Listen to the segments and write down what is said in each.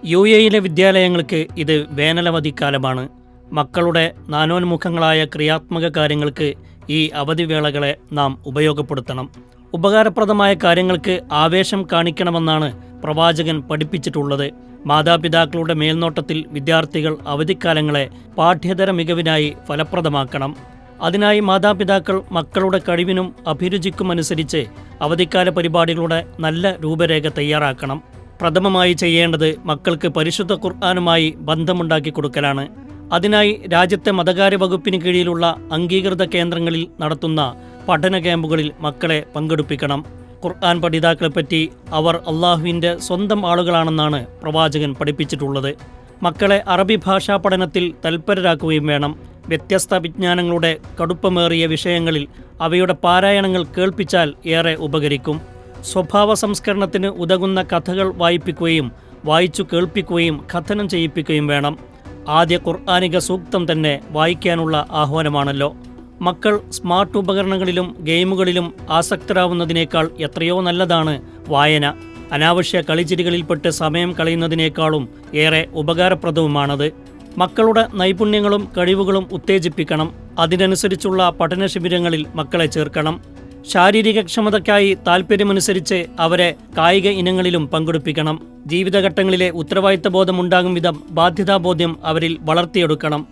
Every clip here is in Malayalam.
UAE-യിലെ വിദ്യാലയങ്ങൾക്ക് ഇത് വേനലവധിക്കാലമാണ്. മക്കളുടെ നാനോന്മുഖങ്ങളായ ക്രിയാത്മക കാര്യങ്ങൾക്ക് ഈ അവധിവേളകളെ നാം ഉപയോഗപ്പെടുത്തണം. ഉപകാരപ്രദമായ കാര്യങ്ങൾക്ക് ആവേശം കാണിക്കണമെന്നാണ് പ്രവാചകൻ പഠിപ്പിച്ചിട്ടുള്ളത്. മാതാപിതാക്കളുടെ മേൽനോട്ടത്തിൽ വിദ്യാർത്ഥികൾ അവധിക്കാലങ്ങളെ പാഠ്യേതര മികവിനായി ഫലപ്രദമാക്കണം. അതിനായി മാതാപിതാക്കൾ മക്കളുടെ കഴിവിനും അഭിരുചിക്കുമനുസരിച്ച് അവധിക്കാല പരിപാടികളുടെ നല്ല രൂപരേഖ തയ്യാറാക്കണം. പ്രഥമമായി ചെയ്യേണ്ടത് മക്കൾക്ക് പരിശുദ്ധ ഖുർആനുമായി ബന്ധമുണ്ടാക്കി കൊടുക്കലാണ്. അതിനായി രാജ്യത്തെ മതകാര്യ വകുപ്പിന് കീഴിലുള്ള അംഗീകൃത കേന്ദ്രങ്ങളിൽ നടത്തുന്ന പഠന ക്യാമ്പുകളിൽ മക്കളെ പങ്കെടുപ്പിക്കണം. ഖുർആൻ പഠിതാക്കളെപ്പറ്റി അവർ അള്ളാഹുവിൻ്റെ സ്വന്തം ആളുകളാണെന്നാണ് പ്രവാചകൻ പഠിപ്പിച്ചിട്ടുള്ളത്. മക്കളെ അറബി ഭാഷാ പഠനത്തിൽ തൽപരരാക്കുകയും വേണം. വ്യത്യസ്ത വിജ്ഞാനങ്ങളുടെ കടുപ്പമേറിയ വിഷയങ്ങളിൽ അവയുടെ പാരായണങ്ങൾ കേൾപ്പിച്ചാൽ ഏറെ ഉപകരിക്കും. സ്വഭാവ സംസ്കരണത്തിന് ഉതകുന്ന കഥകൾ വായിപ്പിക്കുകയും വായിച്ചു കേൾപ്പിക്കുകയും കഥനം ചെയ്യിപ്പിക്കുകയും വേണം. ആദ്യ ഖുർആനിക സൂക്തം തന്നെ വായിക്കാനുള്ള ആഹ്വാനമാണല്ലോ. മക്കൾ സ്മാർട്ട് ഉപകരണങ്ങളിലും ഗെയിമുകളിലും ആസക്തരാവുന്നതിനേക്കാൾ എത്രയോ നല്ലതാണ് വായന. അനാവശ്യ കളിച്ചിരികളിൽപ്പെട്ട് സമയം കളയുന്നതിനേക്കാളും ഏറെ ഉപകാരപ്രദവുമാണത്. മക്കളുടെ നൈപുണ്യങ്ങളും കഴിവുകളും ഉത്തേജിപ്പിക്കണം. അതിനനുസരിച്ചുള്ള പഠന ശിബിരങ്ങളിൽ മക്കളെ ചേർക്കണം. ശാരീരിക ക്ഷമതയ്ക്കായി താൽപ്പര്യമനുസരിച്ച് അവരെ കായിക ഇനങ്ങളിലും പങ്കെടുപ്പിക്കണം. ജീവിതഘട്ടങ്ങളിലെ ഉത്തരവാദിത്തബോധമുണ്ടാകും വിധം ബാധ്യതാബോധ്യം അവരിൽ വളർത്തിയെടുക്കണം.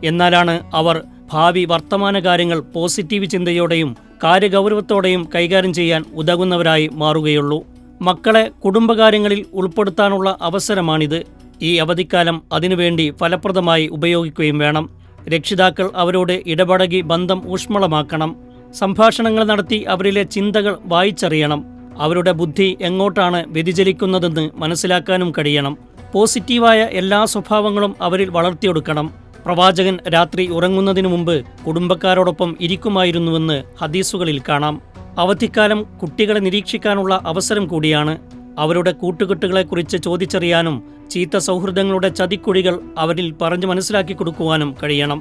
എന്നാലാണ് അവർ ഭാവി വർത്തമാന കാര്യങ്ങൾ പോസിറ്റീവ് ചിന്തയോടെയും കാര്യഗൗരവത്തോടെയും കൈകാര്യം ചെയ്യാൻ ഉതകുന്നവരായി മാറുകയുള്ളൂ. മക്കളെ കുടുംബകാര്യങ്ങളിൽ ഉൾപ്പെടുത്താനുള്ള അവസരമാണിത്. ഈ അവധിക്കാലം അതിനുവേണ്ടി ഫലപ്രദമായി ഉപയോഗിക്കുകയും വേണം. രക്ഷിതാക്കൾ അവരോട് ഇടപഴകി ബന്ധം ഊഷ്മളമാക്കണം. സംഭാഷണങ്ങൾ നടത്തി അവരിലെ ചിന്തകൾ വായിച്ചറിയണം. അവരുടെ ബുദ്ധി എങ്ങോട്ടാണ് വ്യതിചലിക്കുന്നതെന്ന് മനസ്സിലാക്കാനും കഴിയണം. പോസിറ്റീവായ എല്ലാ സ്വഭാവങ്ങളും അവരിൽ വളർത്തിയെടുക്കണം. പ്രവാചകൻ രാത്രി ഉറങ്ങുന്നതിനു മുമ്പ് കുടുംബക്കാരോടൊപ്പം ഇരിക്കുമായിരുന്നുവെന്ന് ഹദീസുകളിൽ കാണാം. അവധിക്കാലം കുട്ടികളെ നിരീക്ഷിക്കാനുള്ള അവസരം കൂടിയാണ്. അവരുടെ കൂട്ടുകെട്ടുകളെക്കുറിച്ച് ചോദിച്ചറിയാനും ചീത്ത സൗഹൃദങ്ങളുടെ ചതിക്കുഴികൾ അവരിൽ പറഞ്ഞു മനസ്സിലാക്കി കൊടുക്കുവാനും കഴിയണം.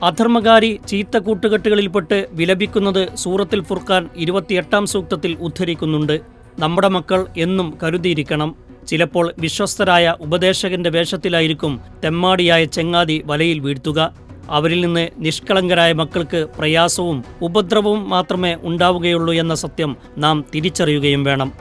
അധർമ്മകാരി ചീത്ത കൂട്ടുകെട്ടുകളിൽപ്പെട്ട് വിലപിക്കുന്നത് സൂറത്തുൽ ഫുർഖാൻ 28-ാം സൂക്തത്തിൽ ഉദ്ധരിക്കുന്നുണ്ട്. നമ്മുടെ മക്കൾ എന്നും കരുതിയിരിക്കണം. ചിലപ്പോൾ വിശ്വസ്തരായ ഉപദേശകന്റെ വേഷത്തിലായിരിക്കും തെമ്മാടിയായ ചെങ്ങാതി വലയിൽ വീഴ്ത്തുക. അവരിൽ നിന്ന് നിഷ്കളങ്കരായ മക്കൾക്ക് പ്രയാസവും ഉപദ്രവവും മാത്രമേ ഉണ്ടാവുകയുള്ളൂ എന്ന സത്യം നാം തിരിച്ചറിയുകയും വേണം.